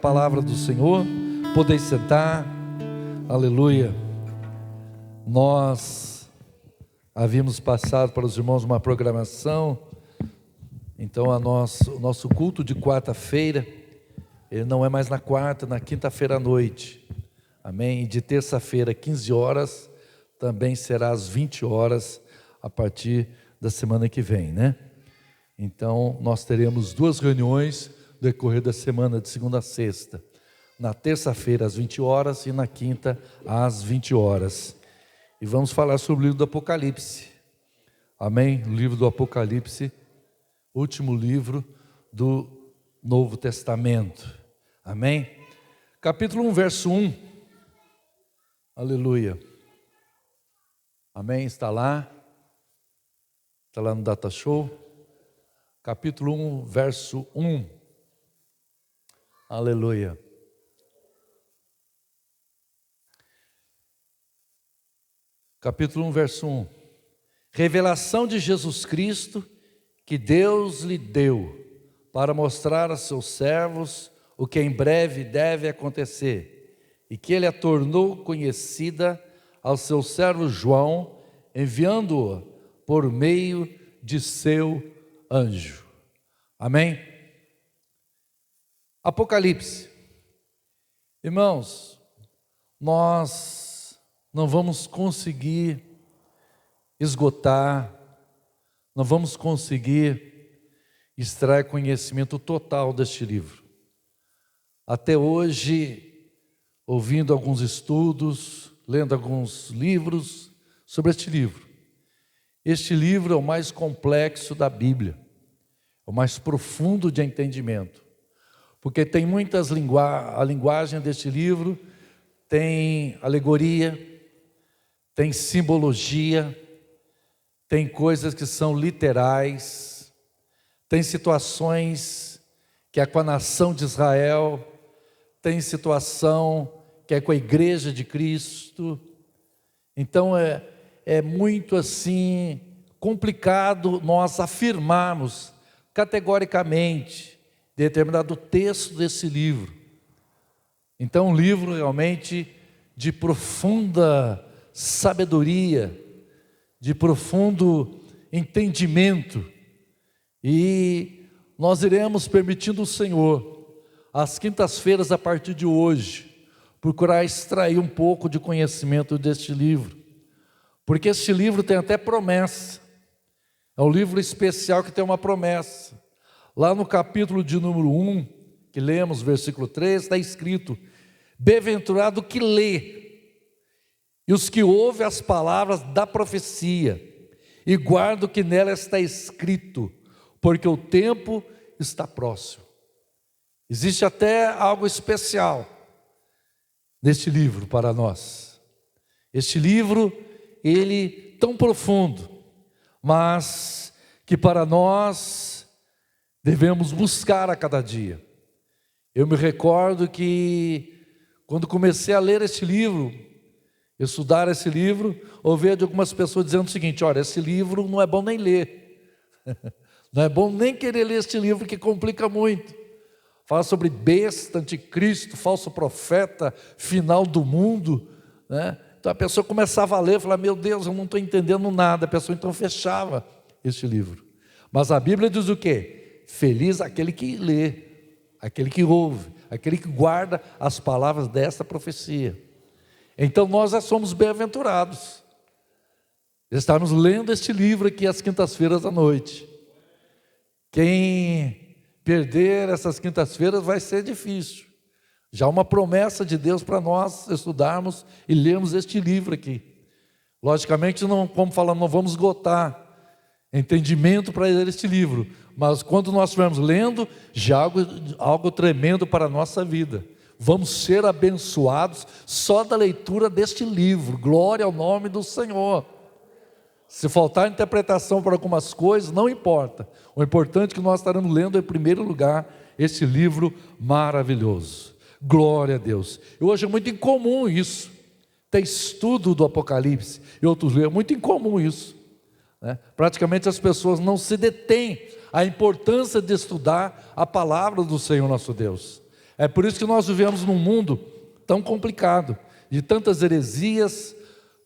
palavra do Senhor. Podem sentar. Aleluia. Nós havíamos passado para os irmãos uma programação. Então o nosso culto de quarta-feira, ele não é mais na quarta, na quinta-feira à noite. Amém? E de terça-feira, 15 horas, também será às 20 horas, a partir da semana que vem, né? Então, nós teremos 2 reuniões no decorrer da semana, de segunda a sexta. Na terça-feira, às 20 horas, e na quinta, às 20 horas. E vamos falar sobre o livro do Apocalipse. Amém? O livro do Apocalipse, último livro do Novo Testamento. Amém? Capítulo 1, verso 1. Aleluia. Amém? Está lá no Data Show. Capítulo 1, verso 1. Aleluia. Capítulo 1, verso 1. Revelação de Jesus Cristo, que Deus lhe deu, para mostrar a seus servos o que em breve deve acontecer, e que ele a tornou conhecida ao seu servo João, enviando-o por meio de seu anjo. Amém? Apocalipse. Irmãos, nós não vamos conseguir esgotar, não vamos conseguir extrair conhecimento total deste livro. Até hoje, ouvindo alguns estudos, lendo alguns livros sobre este livro. Este livro é o mais complexo da Bíblia, é o mais profundo de entendimento, porque tem muitas a linguagem deste livro tem alegoria, tem simbologia, tem coisas que são literais, tem situações que é com a nação de Israel, tem situação que é com a igreja de Cristo. Então é muito assim complicado nós afirmarmos categoricamente determinado texto desse livro. Então um livro realmente de profunda sabedoria, de profundo entendimento, e nós iremos, permitindo o Senhor, às quintas-feiras a partir de hoje, procurar extrair um pouco de conhecimento deste livro, porque este livro tem até promessa. É um livro especial que tem uma promessa. Lá no capítulo de número 1, que lemos, versículo 3, está escrito: bem-aventurado o que lê, e os que ouvem as palavras da profecia, e guardam o que nela está escrito, porque o tempo está próximo. Existe até algo especial neste livro para nós. Este livro, ele tão profundo, mas que para nós devemos buscar a cada dia. Eu me recordo que quando comecei a ler este livro, estudar esse livro, ouvi de algumas pessoas dizendo o seguinte: olha, esse livro não é bom nem ler, não é bom nem querer ler este livro, que complica muito. Fala sobre besta, anticristo, falso profeta, final do mundo, né? Então a pessoa começava a ler e falava: meu Deus, eu não estou entendendo nada. A pessoa então fechava este livro. Mas a Bíblia diz o quê? Feliz aquele que lê, aquele que ouve, aquele que guarda as palavras desta profecia. Então nós já somos bem-aventurados. Estamos lendo este livro aqui às quintas-feiras à noite. Quem perder essas quintas-feiras vai ser difícil. Já uma promessa de Deus para nós estudarmos e lermos este livro aqui. Logicamente, não, como falamos, não vamos esgotar entendimento para ler este livro, mas quando nós estivermos lendo, já algo tremendo para a nossa vida. Vamos ser abençoados só da leitura deste livro. Glória ao nome do Senhor. Se faltar interpretação para algumas coisas, não importa. O importante é que nós estaremos lendo em primeiro lugar este livro maravilhoso. Glória a Deus. E hoje é muito incomum isso. Tem estudo do Apocalipse e outros livros, é muito incomum isso, né? Praticamente as pessoas não se detêm à importância de estudar a palavra do Senhor nosso Deus. É por isso que nós vivemos num mundo tão complicado, de tantas heresias,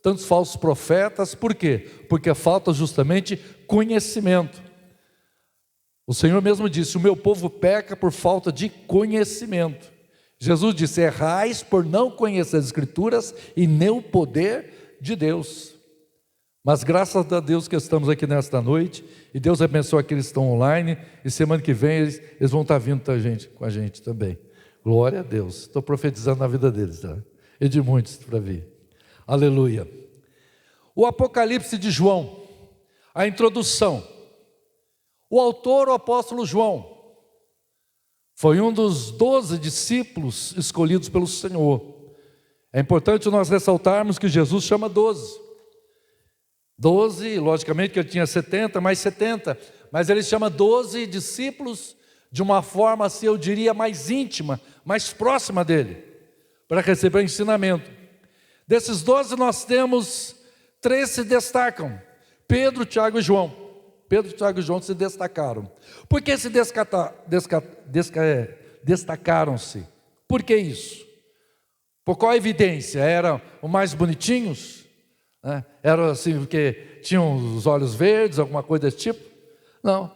tantos falsos profetas. Por quê? Porque falta justamente conhecimento. O Senhor mesmo disse: o meu povo peca por falta de conhecimento. Jesus disse: errais por não conhecer as Escrituras e nem o poder de Deus. Mas graças a Deus que estamos aqui nesta noite, e Deus abençoe aqueles que estão online, e semana que vem eles vão estar vindo com a gente também. Glória a Deus. Estou profetizando na vida deles, tá? E de muitos para vir. Aleluia. O Apocalipse de João, a introdução. O autor, o apóstolo João, foi um dos 12 discípulos escolhidos pelo Senhor. É importante nós ressaltarmos que Jesus chama 12. 12, logicamente que ele tinha 70, mais 70, mas ele chama 12 discípulos de uma forma, assim, eu diria, mais íntima, mais próxima dele, para receber ensinamento. Desses 12 nós temos 3 se destacam: Pedro, Tiago e João. Pedro, Tiago e João se destacaram. Por que se destacaram-se? Por que isso? Por qual evidência? Eram os mais bonitinhos? Eram assim, porque tinham os olhos verdes, alguma coisa desse tipo? Não.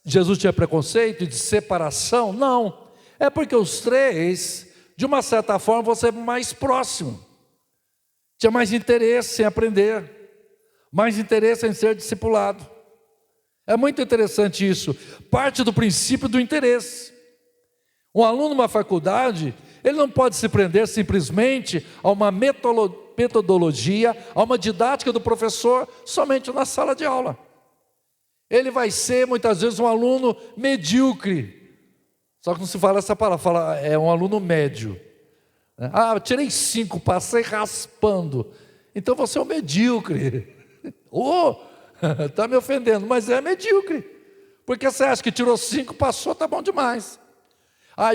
Jesus tinha preconceito de separação? Não. É porque os 3, de uma certa forma, vão ser mais próximos. Tinha mais interesse em aprender, mais interesse em ser discipulado. É muito interessante isso. Parte do princípio do interesse. Um aluno numa faculdade, ele não pode se prender simplesmente a uma metodologia, a uma didática do professor somente na sala de aula. Ele vai ser muitas vezes um aluno medíocre. Só que não se fala essa palavra, é um aluno médio. Eu tirei 5, passei raspando. Então você é um medíocre. Está me ofendendo, mas é medíocre. Porque você acha que tirou 5, passou, tá bom demais.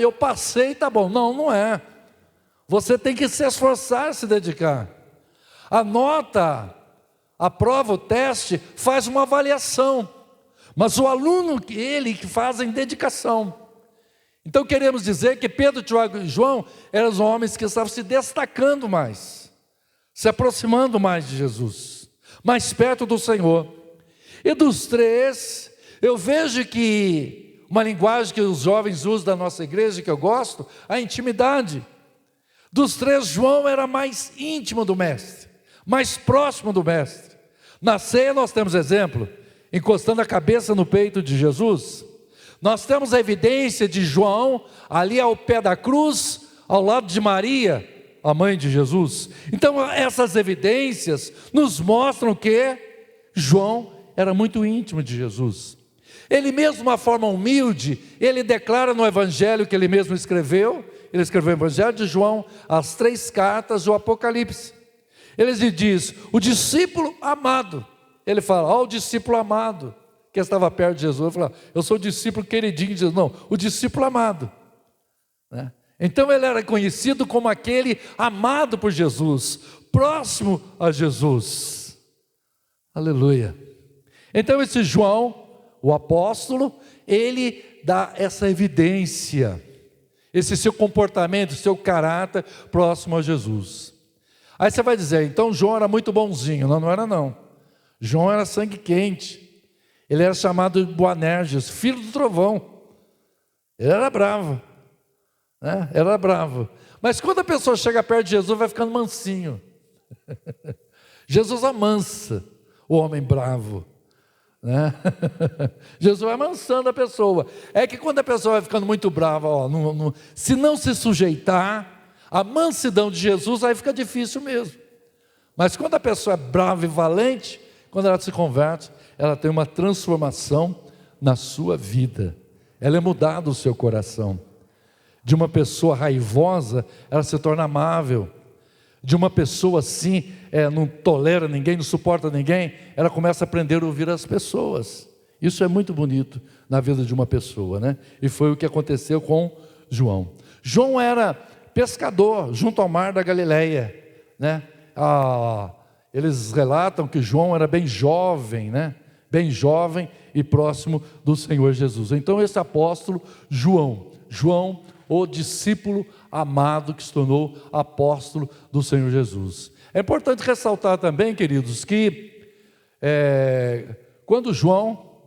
Eu passei, tá bom. Não, não é. Você tem que se esforçar, se dedicar. A nota, a prova, o teste, faz uma avaliação. Mas o aluno, ele que faz em dedicação. Então queremos dizer que Pedro, Tiago e João eram os homens que estavam se destacando mais, se aproximando mais de Jesus, mais perto do Senhor. E dos 3, eu vejo que uma linguagem que os jovens usam da nossa igreja, que eu gosto, a intimidade. Dos 3, João era mais íntimo do mestre, mais próximo do mestre. Na ceia nós temos exemplo, encostando a cabeça no peito de Jesus. Nós temos a evidência de João ali ao pé da cruz, ao lado de Maria, a mãe de Jesus. Então essas evidências nos mostram que João era muito íntimo de Jesus. Ele mesmo, de uma forma humilde, ele declara no evangelho que ele mesmo escreveu. Ele escreveu o evangelho de João, as 3 cartas do Apocalipse. Ele diz: o discípulo amado. Ele fala: o discípulo amado, que estava perto de Jesus. Ele fala: eu sou o discípulo queridinho de Jesus. Não, o discípulo amado, né? Então ele era conhecido como aquele amado por Jesus, próximo a Jesus. Aleluia. Então esse João, o apóstolo, ele dá essa evidência, esse seu comportamento, seu caráter próximo a Jesus. Aí você vai dizer: então João era muito bonzinho. Não, não era não. João era sangue quente. Ele era chamado de Boanerges, filho do trovão. Ele era bravo, né? Era bravo. Mas quando a pessoa chega perto de Jesus, vai ficando mansinho. Jesus amansa o homem bravo, né? Jesus vai amansando a pessoa. É que quando a pessoa vai ficando muito brava, se não se sujeitar à mansidão de Jesus, aí fica difícil mesmo. Mas quando a pessoa é brava e valente, quando ela se converte, ela tem uma transformação na sua vida. Ela é mudada o seu coração. De uma pessoa raivosa, ela se torna amável. De uma pessoa assim, não tolera ninguém, não suporta ninguém, ela começa a aprender a ouvir as pessoas. Isso é muito bonito na vida de uma pessoa, né? E foi o que aconteceu com João. João era pescador junto ao mar da Galileia, né? Eles relatam que João era bem jovem, né? Bem jovem e próximo do Senhor Jesus. Então esse apóstolo João, o discípulo amado que se tornou apóstolo do Senhor Jesus. É importante ressaltar também, queridos, que quando João,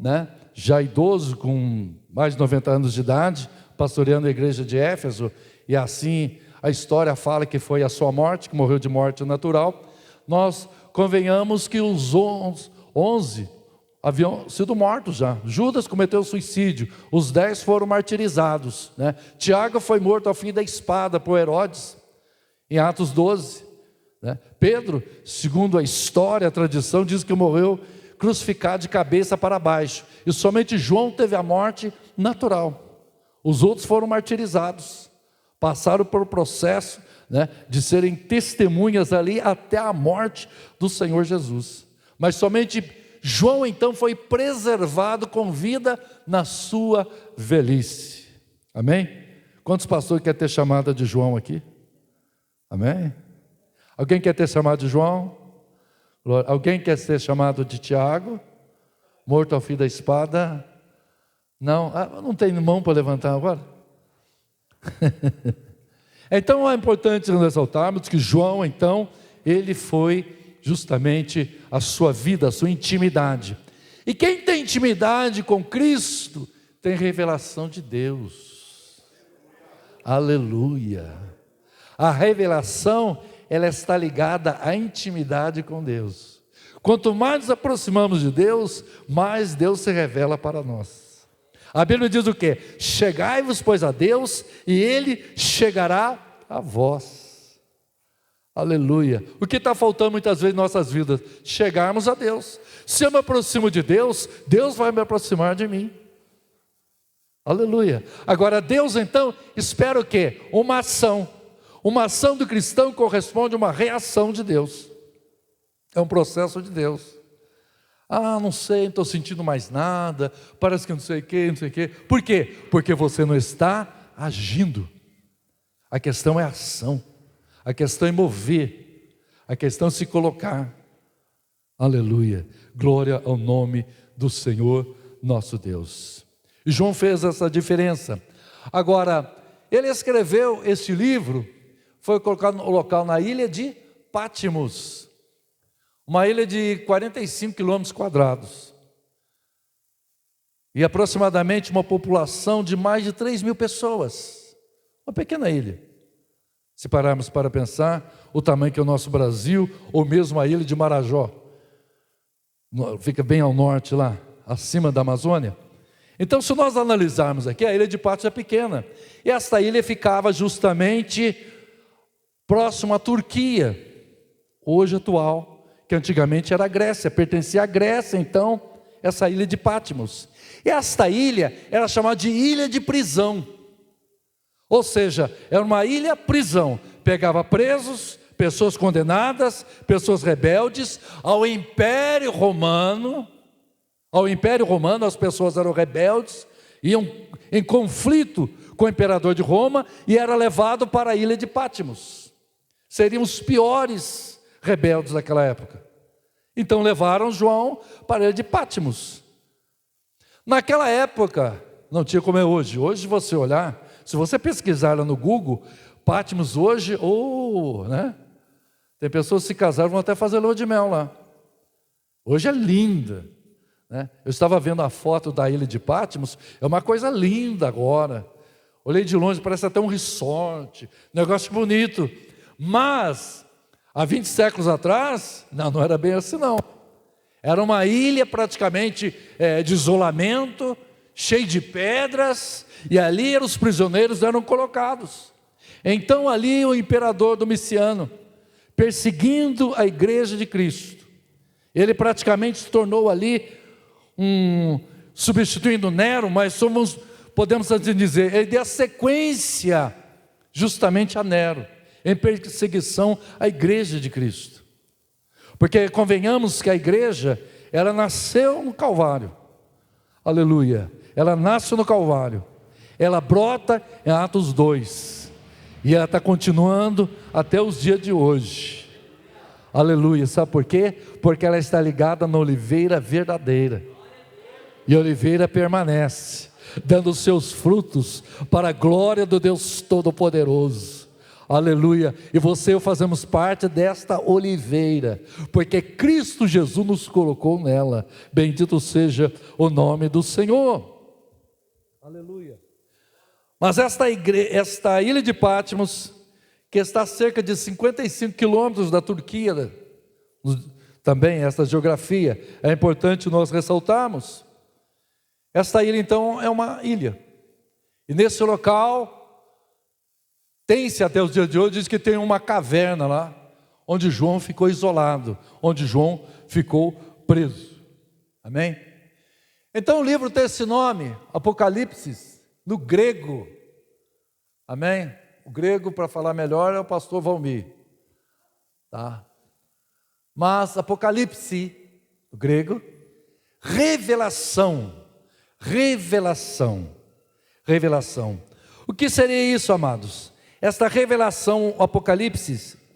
já idoso, com mais de 90 anos de idade, pastoreando a igreja de Éfeso, e assim a história fala que foi a sua morte, que morreu de morte natural, nós convenhamos que os 11 haviam sido mortos já. Judas cometeu suicídio, os 10 foram martirizados, Tiago foi morto ao fim da espada por Herodes, em Atos 12, Pedro, segundo a história, a tradição, diz que morreu crucificado de cabeça para baixo, e somente João teve a morte natural. Os outros foram martirizados, passaram por o processo de serem testemunhas ali até a morte do Senhor Jesus. Mas somente João então foi preservado com vida na sua velhice. Amém? Quantos pastores querem ter chamada de João aqui? Amém? Alguém quer ter chamado de João? Alguém quer ser chamado de Tiago? Morto ao fim da espada? Não? Não tem mão para levantar agora? Então é importante ressaltarmos que João, então, ele foi justamente a sua vida, a sua intimidade. E quem tem intimidade com Cristo, tem revelação de Deus. Aleluia! A revelação, ela está ligada à intimidade com Deus. Quanto mais nos aproximamos de Deus, mais Deus se revela para nós. A Bíblia diz o quê? Chegai-vos, pois, a Deus, e Ele chegará a vós. Aleluia. O que está faltando muitas vezes em nossas vidas? Chegarmos a Deus. Se eu me aproximo de Deus, Deus vai me aproximar de mim. Aleluia. Agora Deus então espera o quê? Uma ação. Uma ação do cristão corresponde a uma reação de Deus. É um processo de Deus. Não sei, não estou sentindo mais nada, parece que não sei o que, não sei o que. Por quê? Porque você não está agindo. A questão é ação. A questão é mover. A questão é se colocar. Aleluia. Glória ao nome do Senhor nosso Deus. E João fez essa diferença. Agora, ele escreveu este livro, foi colocado no local na ilha de Patmos, uma ilha de 45 quilômetros quadrados, e aproximadamente uma população de mais de 3.000 pessoas, uma pequena ilha. Se pararmos para pensar, o tamanho que é o nosso Brasil, ou mesmo a ilha de Marajó, fica bem ao norte lá, acima da Amazônia. Então, se nós analisarmos aqui, a ilha de Patmos é pequena, e esta ilha ficava justamente próximo à Turquia, hoje atual, que antigamente era a Grécia, pertencia à Grécia, então, essa ilha de Patmos. E esta ilha era chamada de ilha de prisão, ou seja, era uma ilha prisão, pegava presos, pessoas condenadas, pessoas rebeldes, ao Império Romano. Ao Império Romano, as pessoas eram rebeldes, iam em conflito com o imperador de Roma, e era levado para a ilha de Patmos. Seriam os piores rebeldes daquela época. Então levaram João para a ilha de Patmos. Naquela época, não tinha como é hoje. Hoje, você olhar, se você pesquisar lá no Google, Patmos hoje, tem pessoas que se casaram, vão até fazer lua de mel lá. Hoje é linda. Eu estava vendo a foto da ilha de Patmos, é uma coisa linda agora. Olhei de longe, parece até um resort, negócio bonito. Mas, há 20 séculos atrás, não era bem assim não. Era uma ilha praticamente de isolamento, cheia de pedras, e ali os prisioneiros eram colocados. Então ali o imperador Domiciano, perseguindo a igreja de Cristo, ele praticamente se tornou ali substituindo Nero, mas podemos assim dizer, ele deu a sequência justamente a Nero, em perseguição à igreja de Cristo. Porque convenhamos que a igreja, ela nasceu no Calvário. Aleluia. Ela nasce no Calvário. Ela brota em Atos 2. E ela está continuando até os dias de hoje. Aleluia. Sabe por quê? Porque ela está ligada na oliveira verdadeira. E a oliveira permanece. dando seus frutos para a glória do Deus Todo-Poderoso. Aleluia. E você e eu fazemos parte desta oliveira, porque Cristo Jesus nos colocou nela. Bendito seja o nome do Senhor. Aleluia. Mas esta ilha de Patmos, que está a cerca de 55 quilômetros da Turquia, também esta geografia é importante nós ressaltarmos. Esta ilha então é uma ilha, e nesse local tem-se até os dias de hoje, diz que tem uma caverna lá, onde João ficou isolado, onde João ficou preso. Amém? Então o livro tem esse nome, Apocalipse, no grego. Amém? O grego, para falar melhor, é o pastor Valmir. Tá? Mas Apocalipse, o grego, revelação. Revelação. Revelação. O que seria isso, amados? Esta revelação, o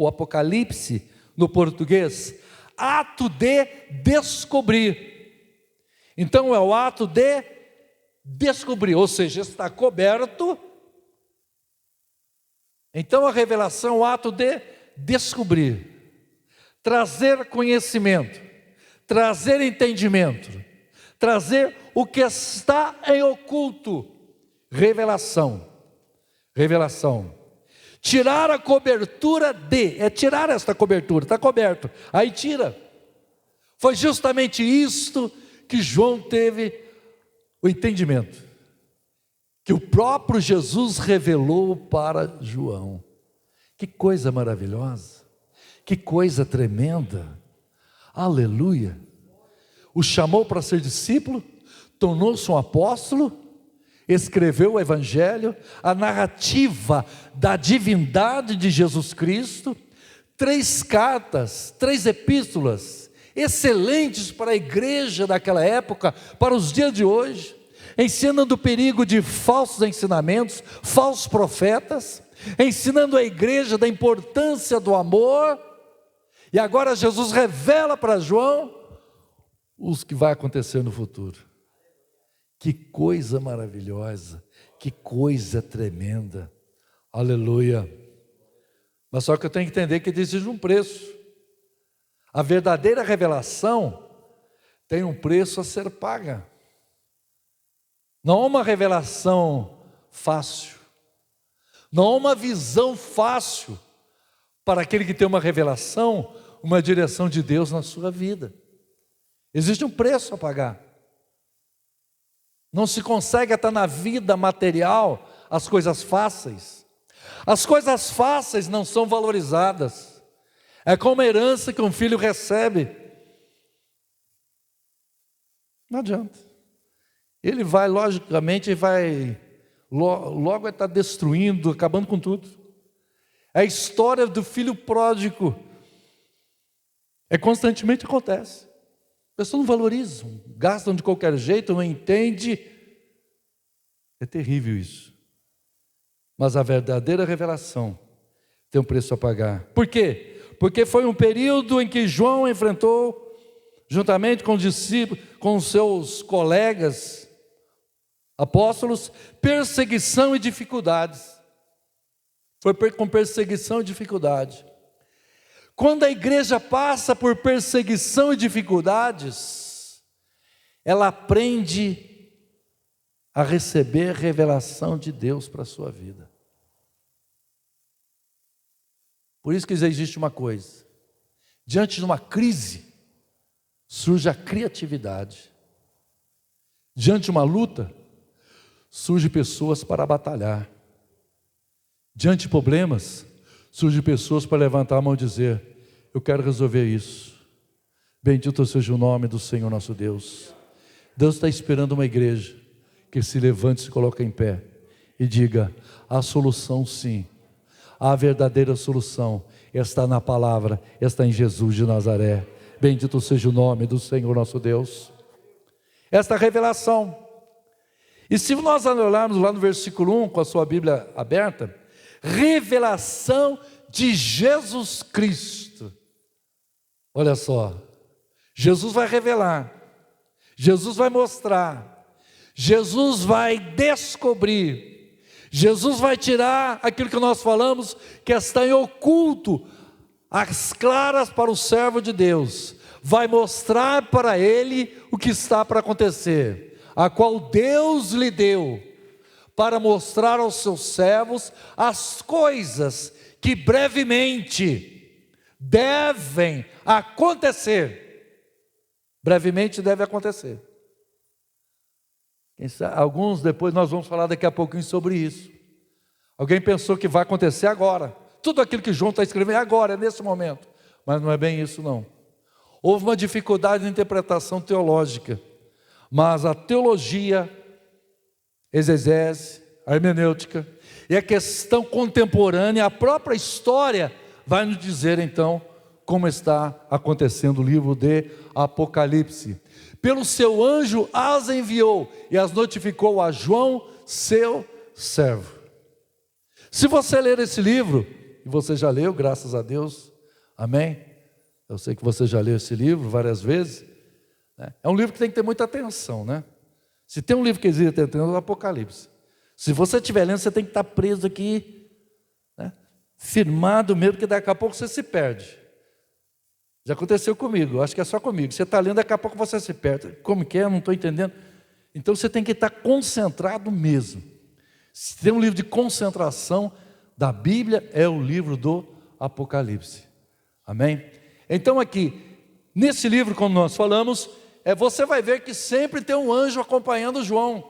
Apocalipse no português, ato de descobrir. Então é o ato de descobrir, ou seja, está coberto. Então a revelação é o ato de descobrir, trazer conhecimento, trazer entendimento, trazer o que está em oculto. Revelação. Revelação. Tirar a cobertura tirar esta cobertura, está coberto, aí tira. Foi justamente isto que João teve o entendimento, que o próprio Jesus revelou para João. Que coisa maravilhosa, que coisa tremenda, aleluia. O chamou para ser discípulo, tornou-se um apóstolo, escreveu o Evangelho, a narrativa da divindade de Jesus Cristo, 3 cartas, 3 epístolas, excelentes para a igreja daquela época, para os dias de hoje, ensinando o perigo de falsos ensinamentos, falsos profetas, ensinando a igreja da importância do amor, e agora Jesus revela para João os que vai acontecer no futuro. Que coisa maravilhosa, que coisa tremenda, aleluia. Mas só que eu tenho que entender que existe um preço. A verdadeira revelação tem um preço a ser paga. Não é uma revelação fácil, não é uma visão fácil para aquele que tem uma revelação, uma direção de Deus na sua vida. Existe um preço a pagar. Não se consegue até na vida material as coisas fáceis. As coisas fáceis não são valorizadas. É como a herança que um filho recebe. Não adianta. Ele vai, logicamente, logo vai estar destruindo, acabando com tudo. É a história do filho pródigo. Constantemente acontece. As pessoas não valorizam, gastam de qualquer jeito, não entendem. É terrível isso. Mas a verdadeira revelação tem um preço a pagar. Por quê? Porque foi um período em que João enfrentou, juntamente com os discípulos, com os seus colegas, apóstolos, perseguição e dificuldades. Foi com perseguição e dificuldade. Quando a igreja passa por perseguição e dificuldades, ela aprende a receber revelação de Deus para a sua vida. Por isso que existe uma coisa: diante de uma crise, surge a criatividade. Diante de uma luta, surgem pessoas para batalhar. Diante de problemas, surgem pessoas para levantar a mão e dizer: eu quero resolver isso. Bendito seja o nome do Senhor nosso Deus. Deus está esperando uma igreja que se levante e se coloque em pé e diga: a solução sim, a verdadeira solução está na palavra, está em Jesus de Nazaré. Bendito seja o nome do Senhor nosso Deus. Esta revelação. E se nós olharmos lá no versículo 1, com a sua Bíblia aberta, revelação de Jesus Cristo. Olha só, Jesus vai revelar, Jesus vai mostrar, Jesus vai descobrir, Jesus vai tirar aquilo que nós falamos, que está em oculto, às claras para o servo de Deus, vai mostrar para ele o que está para acontecer, a qual Deus lhe deu, para mostrar aos seus servos as coisas que brevemente devem acontecer. Brevemente deve acontecer. Alguns depois nós vamos falar daqui a pouquinho sobre isso. Alguém pensou que vai acontecer agora. Tudo aquilo que João está escrevendo é agora, é nesse momento. Mas não é bem isso não. Houve uma dificuldade de interpretação teológica. Mas a teologia, exegese, a hermenêutica e a questão contemporânea, a própria história vai nos dizer então como está acontecendo o livro de Apocalipse. Pelo seu anjo as enviou e as notificou a João, seu servo. Se você ler esse livro, e você já leu, graças a Deus, amém? Eu sei que você já leu esse livro várias vezes, né? É um livro que tem que ter muita atenção, né? Se tem um livro que exige ter atenção, é o Apocalipse. Se você estiver lendo, você tem que estar preso aqui, né? Firmado mesmo, porque daqui a pouco você se perde. Já aconteceu comigo, acho que é só comigo. Você está lendo, daqui a pouco você se perde. Como que é? Não estou entendendo. Então você tem que estar concentrado mesmo. Se tem um livro de concentração da Bíblia, é o livro do Apocalipse. Amém? Então aqui, nesse livro, como nós falamos, você vai ver que sempre tem um anjo acompanhando João.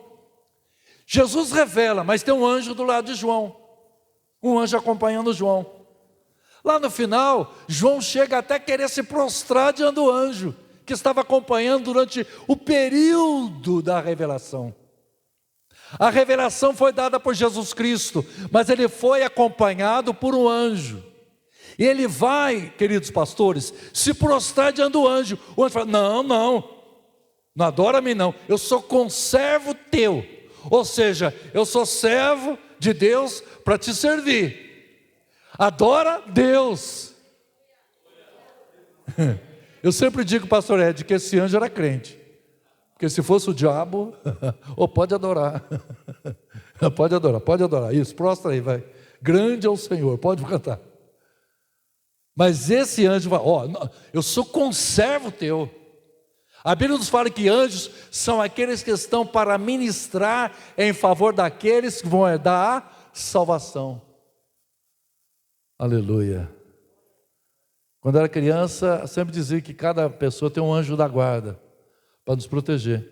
Jesus revela, mas tem um anjo do lado de João. Um anjo acompanhando João. Lá no final, João chega até a querer se prostrar diante do anjo, que estava acompanhando durante o período da revelação. A revelação foi dada por Jesus Cristo, mas ele foi acompanhado por um anjo. E ele vai, queridos pastores, se prostrar diante do anjo. O anjo fala, não adora-me não, eu sou conservo teu. Ou seja, eu sou servo de Deus para te servir. Adora Deus. Eu sempre digo, pastor Ed, que esse anjo era crente. Porque se fosse o diabo, pode adorar. Pode adorar. Isso, prostra aí, vai. Grande é o Senhor, pode cantar. Mas esse anjo vai, eu sou conservo teu. A Bíblia nos fala que anjos são aqueles que estão para ministrar em favor daqueles que vão herdar a salvação. Aleluia. Quando eu era criança, sempre dizia que cada pessoa tem um anjo da guarda para nos proteger.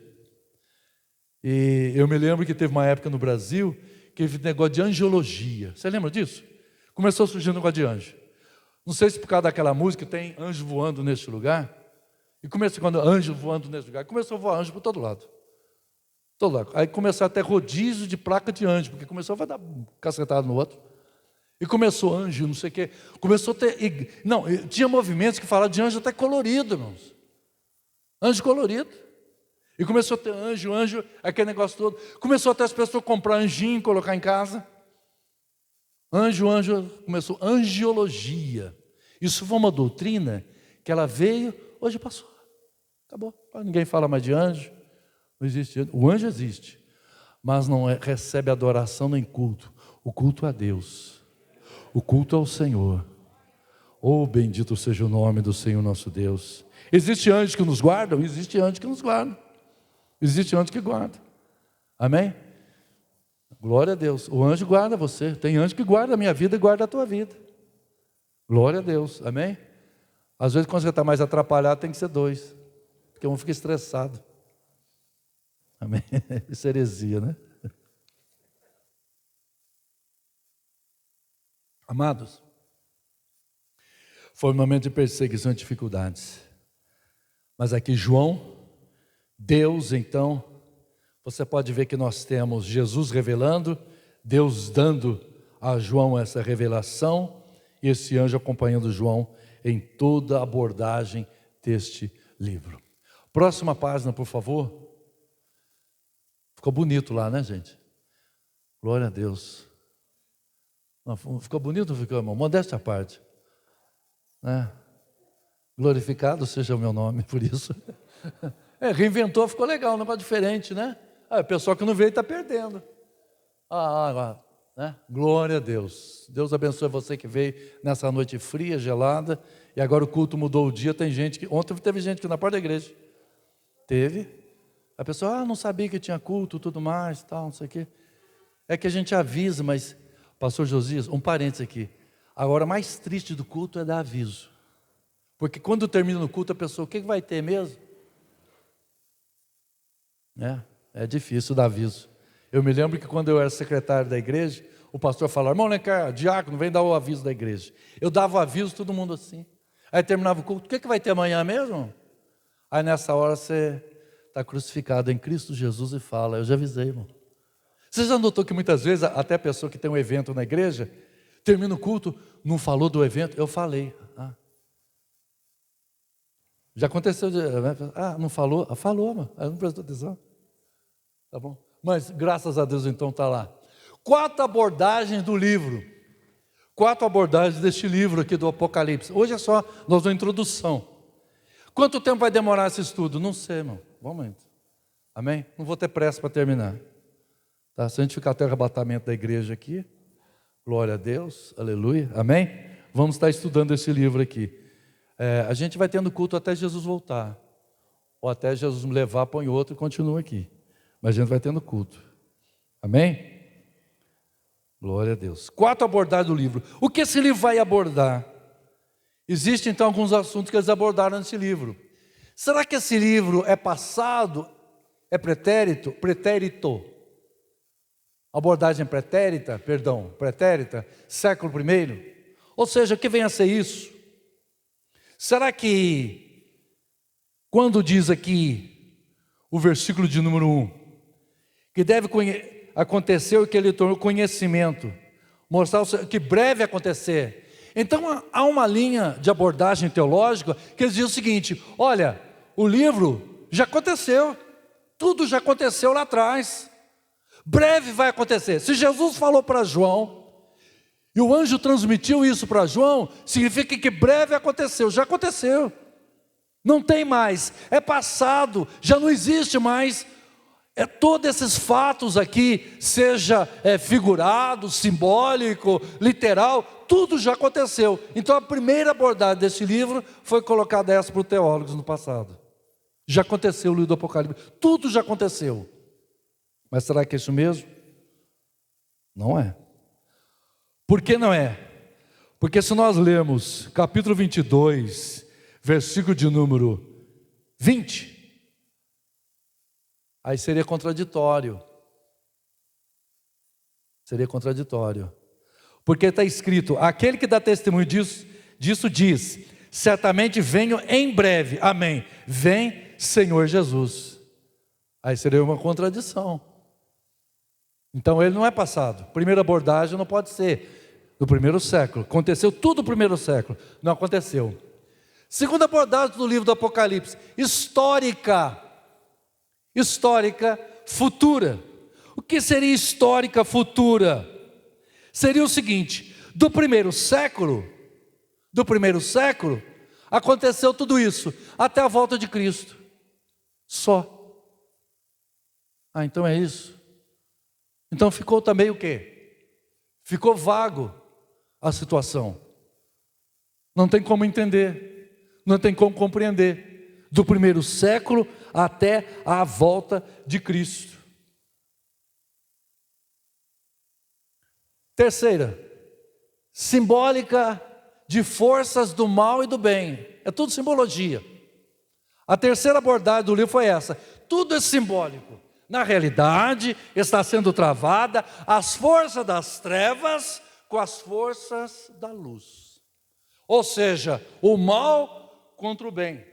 E eu me lembro que teve uma época no Brasil que teve negócio de angiologia. Você lembra disso? Começou a surgir um negócio de anjo. Não sei se por causa daquela música tem anjo voando neste lugar. E começou quando anjo voando nesse lugar, começou a voar anjo por todo lado. Todo lado. Aí começou até rodízio de placa de anjo, porque começou a dar cacetada no outro. E começou anjo, não sei o quê. Começou a ter. Não, tinha movimentos que falavam de anjo até colorido, irmãos. Anjo colorido. E começou a ter anjo, aquele negócio todo. Começou até as pessoas comprar anjinho e colocar em casa. Anjo, começou angiologia. Isso foi uma doutrina que ela veio, hoje passou. Acabou. Ninguém fala mais de anjo. Não existe anjo. O anjo existe, mas não recebe adoração nem culto. O culto é a Deus. O culto ao Senhor. Bendito seja o nome do Senhor nosso Deus. Existe anjos que nos guardam? Existe anjos que nos guardam. Existe anjo que guarda. Amém? Glória a Deus. O anjo guarda você. Tem anjo que guarda a minha vida e guarda a tua vida. Glória a Deus. Amém? Às vezes quando você está mais atrapalhado tem que ser dois. Porque um fica estressado. Amém? Isso é heresia, né? Amados, foi um momento de perseguição e dificuldades. Mas aqui João, Deus então, você pode ver que nós temos Jesus revelando, Deus dando a João essa revelação, e esse anjo acompanhando João em toda a abordagem deste livro. Próxima página, por favor. Ficou bonito lá, né, gente? Glória a Deus. Ficou bonito ou ficou, irmão? Modéstia à parte. Glorificado seja o meu nome por isso. Reinventou, ficou legal, um negócio diferente, né? A pessoa que não veio está perdendo. Né? Glória a Deus. Deus abençoe você que veio nessa noite fria, gelada, e agora o culto mudou o dia. Tem gente que... Ontem teve gente que na porta da igreja. Teve. A pessoa, não sabia que tinha culto, tudo mais, tal, não sei o quê. É que a gente avisa, mas, pastor Josias, um parênteses aqui. A hora mais triste do culto é dar aviso. Porque quando termina o culto, a pessoa, o que vai ter mesmo? É difícil dar aviso. Eu me lembro que quando eu era secretário da igreja, o pastor falava, irmão Lencar, diácono, vem dar o aviso da igreja. Eu dava o aviso, todo mundo assim. Aí terminava o culto, o que vai ter amanhã mesmo? Aí nessa hora você está crucificado em Cristo Jesus e fala, eu já avisei, irmão. Você já notou que muitas vezes, até a pessoa que tem um evento na igreja, termina o culto, não falou do evento? Eu falei. Já aconteceu, não falou? Falou, mano, não prestou atenção. Tá bom? Mas graças a Deus então está lá. 4 abordagens do livro. 4 abordagens deste livro aqui do Apocalipse. Hoje é só nossa introdução. Quanto tempo vai demorar esse estudo? Não sei, irmão. Vamos indo. Amém? Não vou ter pressa para terminar. Tá? Se a gente ficar até o arrebatamento da igreja aqui, glória a Deus, aleluia, amém? Vamos estar estudando esse livro aqui. A gente vai tendo culto até Jesus voltar. Ou até Jesus me levar, põe outro e continua aqui. Mas a gente vai tendo culto. Amém? Glória a Deus. 4 abordagens do livro. O que esse livro vai abordar? Existem então alguns assuntos que eles abordaram nesse livro. Será que esse livro é passado? É pretérito? Pretérito. Abordagem pretérita, século I? Ou seja, o que vem a ser isso? Será que, quando diz aqui, o versículo de número 1, que deve acontecer o que ele tornou conhecimento, mostrar que breve acontecer. Então há uma linha de abordagem teológica que eles dizem o seguinte, olha, o livro já aconteceu, tudo já aconteceu lá atrás, breve vai acontecer. Se Jesus falou para João, e o anjo transmitiu isso para João, significa que breve aconteceu, já aconteceu, não tem mais, é passado, já não existe mais. Todos esses fatos aqui, seja figurado, simbólico, literal, tudo já aconteceu. Então a primeira abordagem desse livro foi colocada essa para os teólogos no passado. Já aconteceu o livro do Apocalipse, tudo já aconteceu. Mas será que é isso mesmo? Não é. Por que não é? Porque se nós lermos capítulo 22, versículo de número 20... aí seria contraditório. Seria contraditório. Porque está escrito, aquele que dá testemunho disso diz, certamente venho em breve, amém. Vem Senhor Jesus. Aí seria uma contradição. Então ele não é passado. Primeira abordagem não pode ser do primeiro século. Aconteceu tudo no primeiro século. Não aconteceu. Segunda abordagem do livro do Apocalipse, histórica futura. O que seria histórica futura? Seria o seguinte, do primeiro século, aconteceu tudo isso, até a volta de Cristo, só. Então é isso. Então ficou também o quê? Ficou vago a situação. Não tem como entender, não tem como compreender. Do primeiro século até a volta de Cristo. Terceira, simbólica de forças do mal e do bem. É tudo simbologia. A terceira abordagem do livro foi essa. Tudo é simbólico. Na realidade, está sendo travada as forças das trevas com as forças da luz. Ou seja, o mal contra o bem.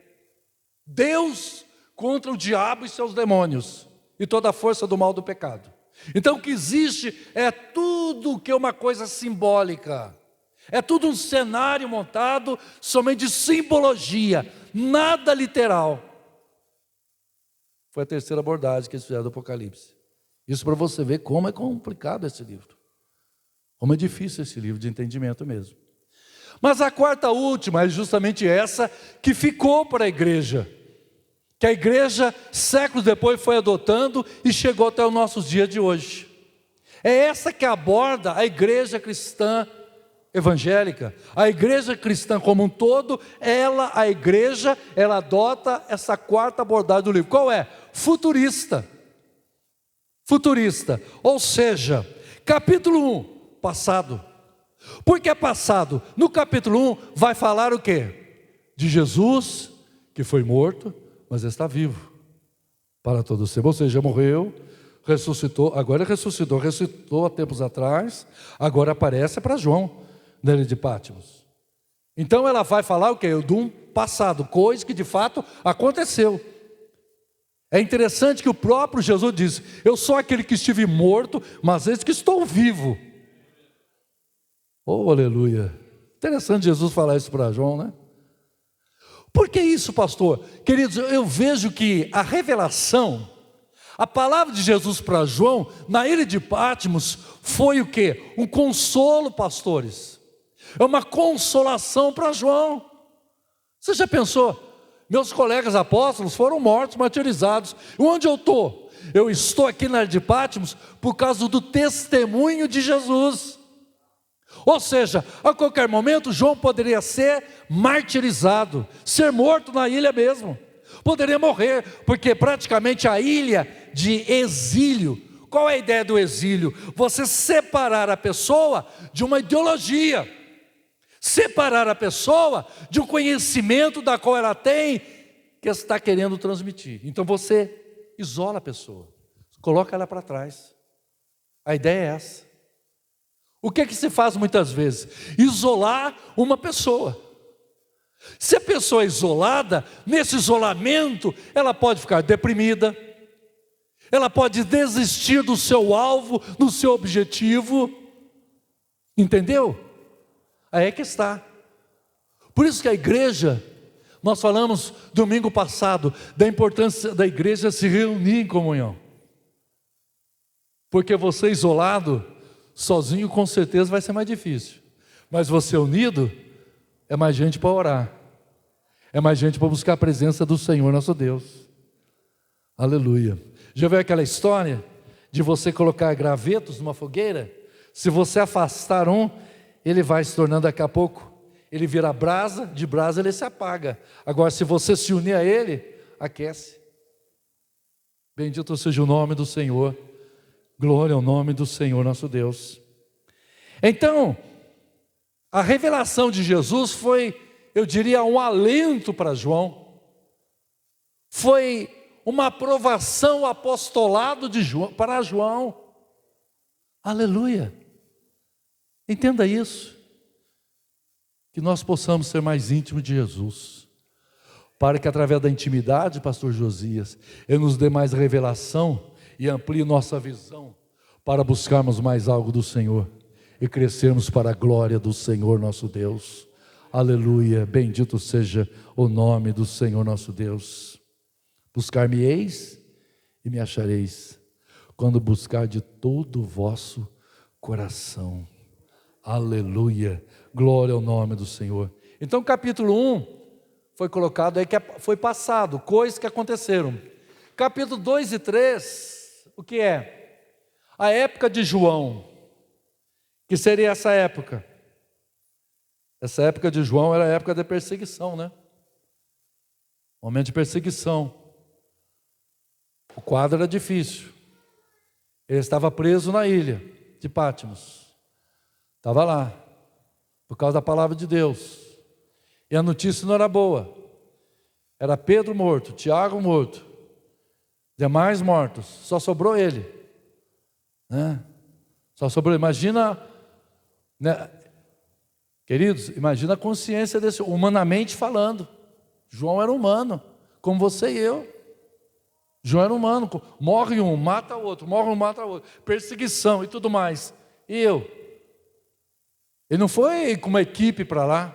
Deus contra o diabo e seus demônios, e toda a força do mal do pecado. Então o que existe é tudo que é uma coisa simbólica, é tudo um cenário montado somente de simbologia, nada literal. Foi a terceira abordagem que eles fizeram do Apocalipse. Isso para você ver como é complicado esse livro, como é difícil esse livro de entendimento mesmo. Mas a quarta última é justamente essa que ficou para a igreja, que a igreja, séculos depois, foi adotando e chegou até os nossos dias de hoje. É essa que aborda a igreja cristã evangélica. A igreja cristã como um todo, ela adota essa quarta abordagem do livro. Qual é? Futurista. Futurista. Ou seja, capítulo 1, passado. Por que passado? No capítulo 1 vai falar o quê? De Jesus, que foi morto, mas está vivo para todo sempre. Ou seja, morreu, ressuscitou, agora ressuscitou há tempos atrás, agora aparece para João, na ilha de Patmos. Então ela vai falar o quê? De um passado, coisa que de fato aconteceu. É interessante que o próprio Jesus diz: eu sou aquele que estive morto, mas eis que estou vivo. Oh, aleluia. Interessante Jesus falar isso para João, né? Por que isso, pastor? Queridos, eu vejo que a revelação, a palavra de Jesus para João, na ilha de Patmos, foi o quê? Um consolo, pastores. É uma consolação para João. Você já pensou? Meus colegas apóstolos foram mortos, martirizados. Onde eu estou? Eu estou aqui na ilha de Patmos por causa do testemunho de Jesus. Ou seja, a qualquer momento João poderia ser martirizado, ser morto na ilha mesmo. Poderia morrer, porque praticamente a ilha de exílio. Qual é a ideia do exílio? Você separar a pessoa de uma ideologia, separar a pessoa de um conhecimento da qual ela tem, que está querendo transmitir. Então você isola a pessoa, coloca ela para trás. A ideia é essa. O que é que se faz muitas vezes? Isolar uma pessoa. Se a pessoa é isolada, nesse isolamento, ela pode ficar deprimida, ela pode desistir do seu alvo, do seu objetivo. Entendeu? Aí é que está. Por isso que a igreja, nós falamos domingo passado, da importância da igreja se reunir em comunhão. Porque você isolado, sozinho com certeza vai ser mais difícil. Mas você unido, é mais gente para orar. É mais gente para buscar a presença do Senhor nosso Deus. Aleluia. Já viu aquela história de você colocar gravetos numa fogueira? Se você afastar um, ele vai se tornando daqui a pouco, ele vira brasa, de brasa ele se apaga. Agora se você se unir a ele, aquece. Bendito seja o nome do Senhor. Glória ao nome do Senhor nosso Deus. Então, a revelação de Jesus foi, eu diria, um alento para João. Foi uma aprovação ao apostolado de João, para João. Aleluia. Entenda isso. Que nós possamos ser mais íntimos de Jesus. Para que através da intimidade, pastor Josias, Ele nos dê mais revelação e amplie nossa visão para buscarmos mais algo do Senhor e crescermos para a glória do Senhor nosso Deus. Aleluia, bendito seja o nome do Senhor nosso Deus. Buscar-me-eis e me achareis, quando buscar de todo o vosso coração. Aleluia, glória ao nome do Senhor. Então capítulo 1 foi colocado aí, que foi passado, coisas que aconteceram. Capítulo 2 e 3, o que é? A época de João, que seria essa época. Essa época de João era a época da perseguição, né? Momento de perseguição. O quadro era difícil. Ele estava preso na ilha de Patmos. Estava lá, por causa da palavra de Deus. E a notícia não era boa. Era Pedro morto, Tiago morto, demais mortos, só sobrou ele, né? Só sobrou, imagina, né? Queridos, imagina a consciência desse, humanamente falando. João era humano, como você e eu. João era humano, morre um, mata o outro, morre um, mata o outro, perseguição e tudo mais. E eu? Ele não foi com uma equipe para lá.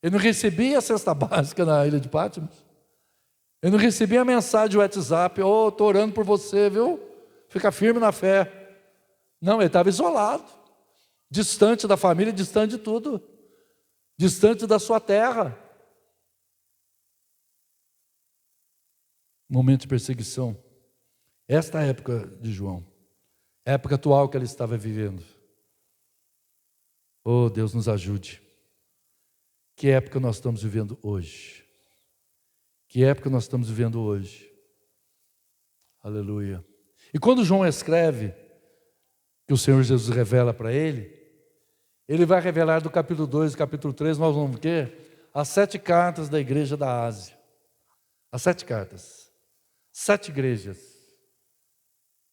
Ele não recebia a cesta básica na ilha de Patmos. Ele não recebia a mensagem do WhatsApp: oh, estou orando por você, viu? Fica firme na fé. Não, ele estava isolado, distante da família, distante de tudo, distante da sua terra. momento de perseguição. Esta é a época de João, a época atual que ele estava vivendo. Oh, Deus nos ajude. Que época nós estamos vivendo hoje? Que época nós estamos vivendo hoje? Aleluia. E quando João escreve, que o Senhor Jesus revela para ele vai revelar do capítulo 2 e capítulo 3, nós vamos ver o quê? As 7 cartas da igreja da Ásia. As 7 cartas. 7 igrejas.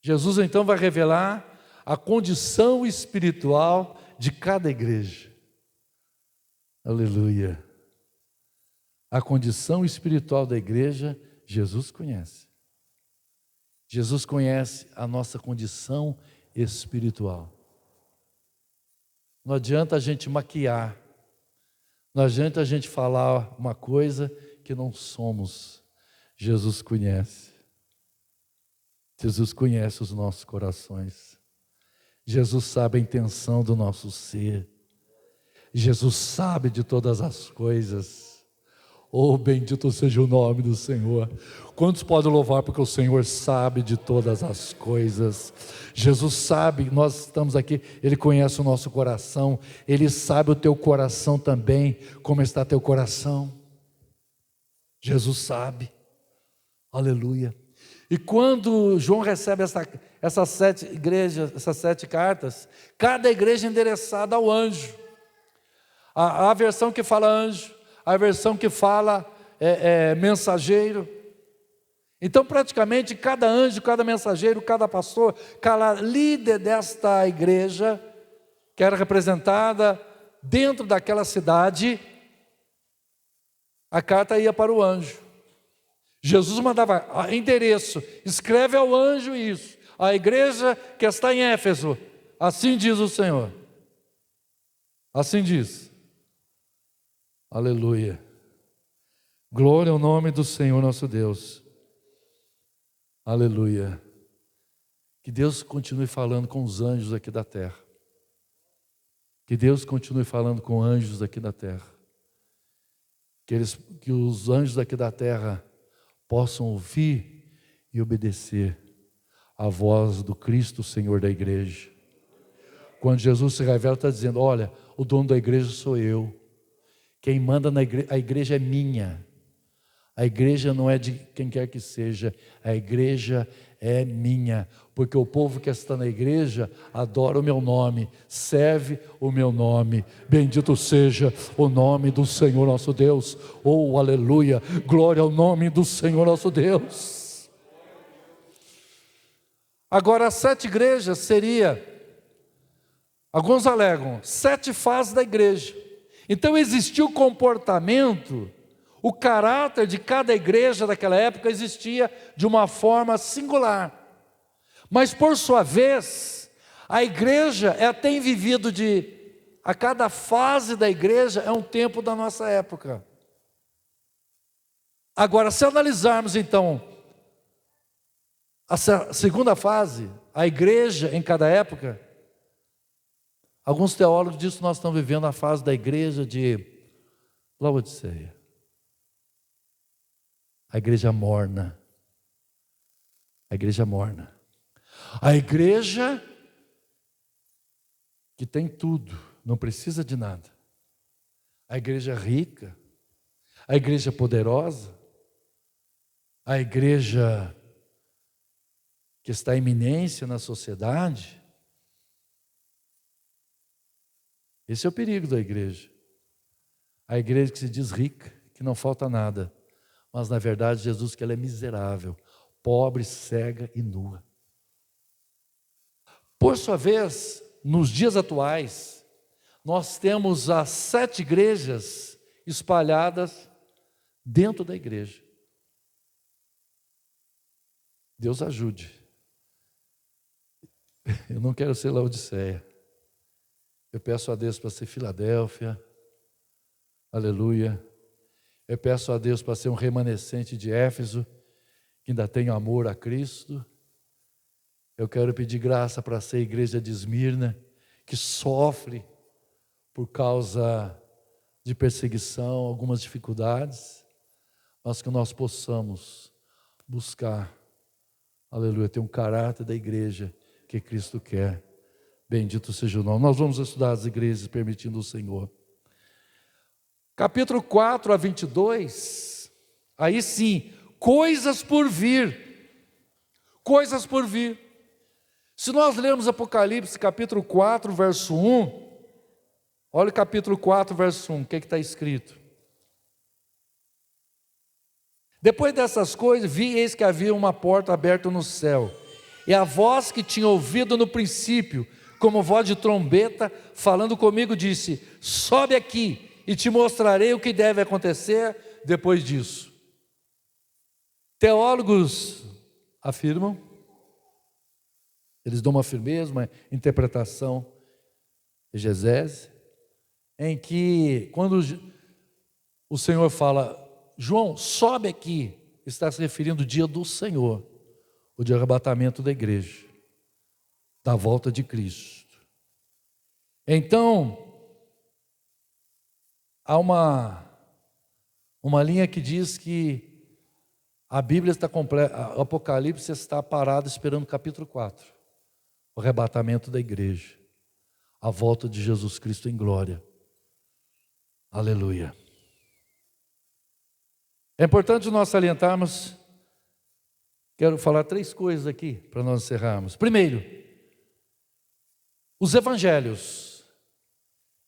Jesus então vai revelar a condição espiritual de cada igreja. Aleluia. A condição espiritual da igreja, Jesus conhece. Jesus conhece a nossa condição espiritual. Não adianta a gente maquiar. Não adianta a gente falar uma coisa que não somos. Jesus conhece. Jesus conhece os nossos corações. Jesus sabe a intenção do nosso ser. Jesus sabe de todas as coisas. Oh, bendito seja o nome do Senhor. Quantos podem louvar porque o Senhor sabe de todas as coisas? Jesus sabe, nós estamos aqui, Ele conhece o nosso coração, Ele sabe o teu coração também, como está teu coração. Jesus sabe, aleluia. E quando João recebe essas 7 igrejas, essas 7 cartas, cada igreja é endereçada ao anjo. A versão que fala anjo, a versão que fala mensageiro. Então praticamente cada anjo, cada mensageiro, cada pastor, cada líder desta igreja, que era representada dentro daquela cidade, a carta ia para o anjo. Jesus mandava endereço, escreve ao anjo isso, a igreja que está em Éfeso, assim diz o Senhor. Assim diz. Aleluia. Glória ao nome do Senhor nosso Deus. Aleluia. Que Deus continue falando com os anjos aqui da terra. Que Deus continue falando com anjos aqui da terra. Que os anjos aqui da terra possam ouvir e obedecer a voz do Cristo, Senhor da igreja. Quando Jesus se revela, está dizendo: olha, o dono da igreja sou eu. Quem manda na igreja, a igreja é minha. A igreja não é de quem quer que seja, a igreja é minha, porque o povo que está na igreja adora o meu nome, serve o meu nome. Bendito seja o nome do Senhor nosso Deus. Oh, aleluia, glória ao nome do Senhor nosso Deus. Agora, as 7 igrejas seria, alguns alegam, 7 fases da igreja. Então existia o comportamento, o caráter de cada igreja daquela época existia de uma forma singular. Mas por sua vez, a igreja tem vivido a cada fase da igreja é um tempo da nossa época. Agora, se analisarmos então a segunda fase, a igreja em cada época, alguns teólogos dizem que nós estamos vivendo a fase da igreja de Laodiceia. A igreja morna. A igreja morna. A igreja que tem tudo, não precisa de nada. A igreja rica. A igreja poderosa. A igreja que está em eminência na sociedade. Esse é o perigo da igreja. A igreja que se diz rica, que não falta nada. Mas na verdade Jesus que ela é miserável, pobre, cega e nua. Por sua vez, nos dias atuais, nós temos as 7 igrejas espalhadas dentro da igreja. Deus ajude. Eu não quero ser Laodiceia. Eu peço a Deus para ser Filadélfia. Aleluia. Eu peço a Deus para ser um remanescente de Éfeso, que ainda tem amor a Cristo. Eu quero pedir graça para ser a igreja de Esmirna, que sofre por causa de perseguição, algumas dificuldades, mas que nós possamos buscar, aleluia, ter um caráter da igreja que Cristo quer. Bendito seja o nome. Nós vamos estudar as igrejas, permitindo o Senhor. Capítulo 4 a 22, aí sim, coisas por vir. Coisas por vir. Se nós lermos Apocalipse capítulo 4, verso 1, olha o capítulo 4, verso 1, o que está escrito? Depois dessas coisas, vi, eis que havia uma porta aberta no céu, e a voz que tinha ouvido no princípio, como voz de trombeta, falando comigo, disse: sobe aqui, e te mostrarei o que deve acontecer depois disso. Teólogos afirmam, eles dão uma firmeza, uma interpretação exegese, em que quando o Senhor fala, João, sobe aqui, está se referindo ao dia do Senhor, o dia do arrebatamento da igreja, da volta de Cristo. Então, há uma linha que diz que a Bíblia está completa, o Apocalipse está parado esperando o capítulo 4, o arrebatamento da igreja, a volta de Jesus Cristo em glória. Aleluia. É importante nós salientarmos, quero falar 3 coisas aqui para nós encerrarmos. Primeiro, os evangelhos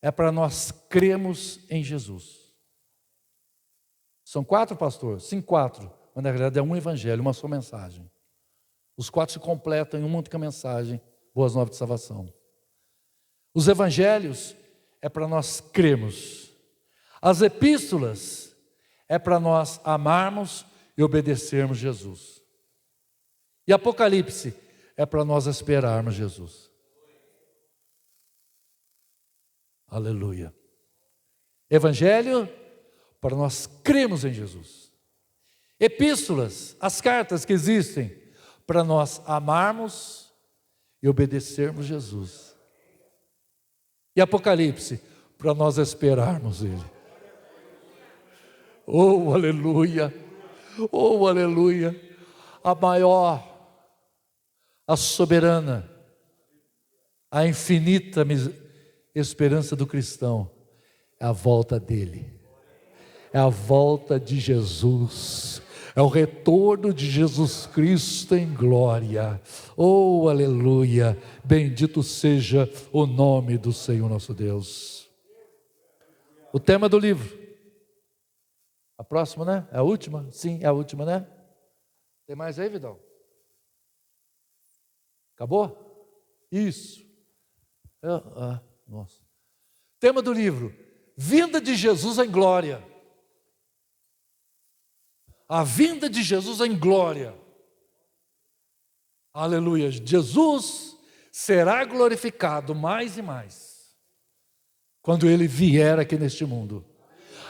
é para nós crermos em Jesus. São 4, pastor? Sim, 4, mas na realidade é um evangelho, uma só mensagem. Os 4 se completam em uma única mensagem, boas novas de salvação. Os evangelhos é para nós crermos. As epístolas é para nós amarmos e obedecermos Jesus. E Apocalipse é para nós esperarmos Jesus. Aleluia. Evangelho, para nós crermos em Jesus. Epístolas, as cartas que existem, para nós amarmos e obedecermos Jesus. E Apocalipse, para nós esperarmos Ele. Oh, aleluia! Oh, aleluia! A maior, a soberana, a infinita esperança do cristão é a volta dele, é a volta de Jesus, é o retorno de Jesus Cristo em glória. Oh, aleluia! Bendito seja o nome do Senhor nosso Deus. O tema do livro. A próxima, né? É a última? Sim, é a última, né? Tem mais aí, Vidal? Acabou? Isso. Nossa. Tema do livro: vinda de Jesus em glória. A vinda de Jesus em glória. Aleluia. Jesus será glorificado mais e mais quando Ele vier aqui neste mundo.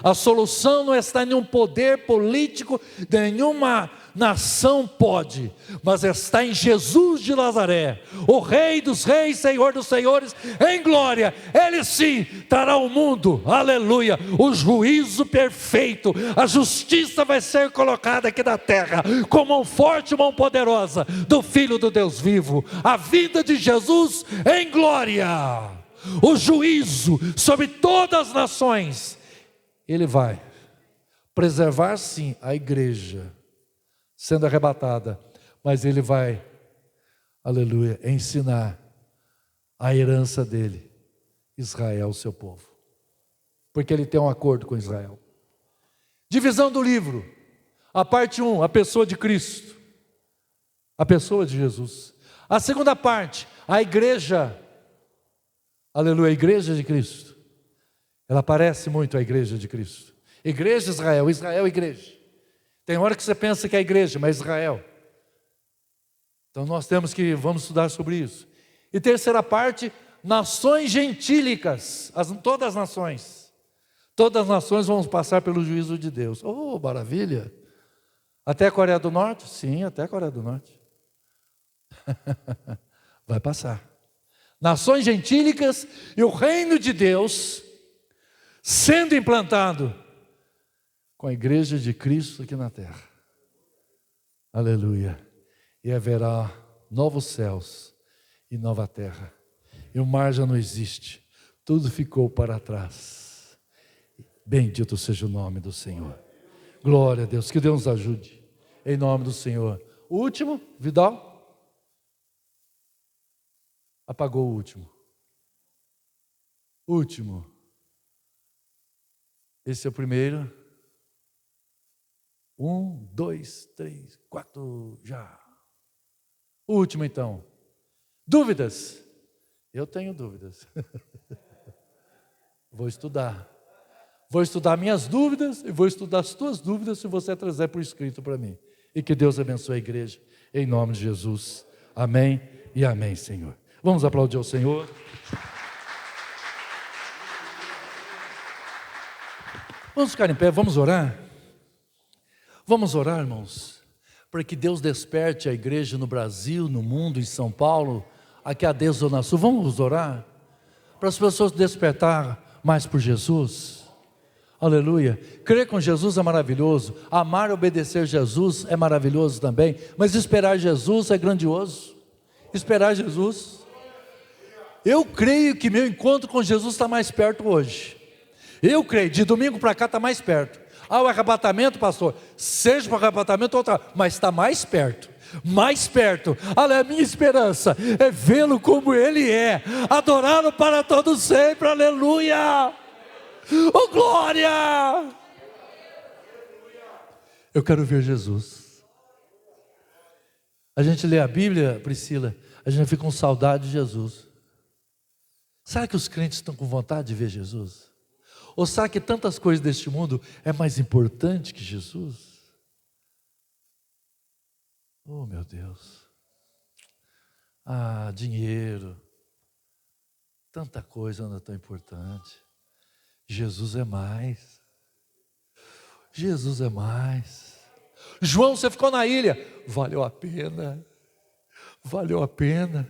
A solução não está em nenhum poder político, nenhuma nação pode, mas está em Jesus de Nazaré, o Rei dos reis, Senhor dos senhores, em glória. Ele sim trará ao mundo, aleluia, o juízo perfeito. A justiça vai ser colocada aqui na terra, com mão forte e mão poderosa do Filho do Deus vivo. A vinda de Jesus em glória, o juízo sobre todas as nações. Ele vai preservar sim a igreja sendo arrebatada, mas Ele vai, aleluia, ensinar a herança dele, Israel, seu povo, porque Ele tem um acordo com Israel. Divisão do livro, a parte 1, a pessoa de Cristo, a pessoa de Jesus. A segunda parte, a igreja, aleluia, a igreja de Cristo. Ela parece muito a igreja de Cristo. Igreja, Israel, Israel, igreja. Tem hora que você pensa que é igreja, mas Israel. Então nós vamos estudar sobre isso. E terceira parte, nações gentílicas, todas as nações. Todas as nações vão passar pelo juízo de Deus. Oh, maravilha! Até a Coreia do Norte? Sim, até a Coreia do Norte. Vai passar. Nações gentílicas e o reino de Deus sendo implantado com a igreja de Cristo aqui na terra. Aleluia. E haverá novos céus e nova terra. E o mar já não existe. Tudo ficou para trás. Bendito seja o nome do Senhor. Glória a Deus. Que Deus nos ajude. Em nome do Senhor. O último, Vidal. Apagou o último. Último. Esse é o primeiro. 1, 2, 3, 4, já. O último então. Dúvidas? Eu tenho dúvidas. Vou estudar. Vou estudar minhas dúvidas e vou estudar as tuas dúvidas se você trazer por escrito para mim. E que Deus abençoe a igreja, em nome de Jesus. Amém e amém, Senhor. Vamos aplaudir ao Senhor. Vamos ficar em pé, vamos orar? Vamos orar, irmãos, para que Deus desperte a igreja no Brasil, no mundo, em São Paulo, aqui a Deus Zona Sul. Vamos orar? Para as pessoas despertar mais por Jesus. Aleluia. Crer com Jesus é maravilhoso, amar e obedecer Jesus é maravilhoso também, mas esperar Jesus é grandioso. Esperar Jesus. Eu creio que meu encontro com Jesus está mais perto hoje. Eu creio, de domingo para cá está mais perto. O arrebatamento, pastor, seja para o arrebatamento ou outra, mas está mais perto. Mais perto. A minha esperança é vê-lo como Ele é, adorá-lo para todo sempre. Aleluia. Oh, glória! Eu quero ver Jesus. A gente lê a Bíblia, Priscila, a gente fica com saudade de Jesus. Será que os crentes estão com vontade de ver Jesus? Ou será que tantas coisas deste mundo é mais importante que Jesus? Oh, meu Deus. Dinheiro. Tanta coisa não é tão importante. Jesus é mais. Jesus é mais. João, você ficou na ilha. Valeu a pena. Valeu a pena.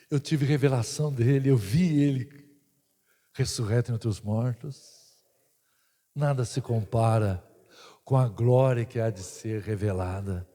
Eu tive revelação dele, eu vi ele ressurreto entre os mortos. Nada se compara com a glória que há de ser revelada.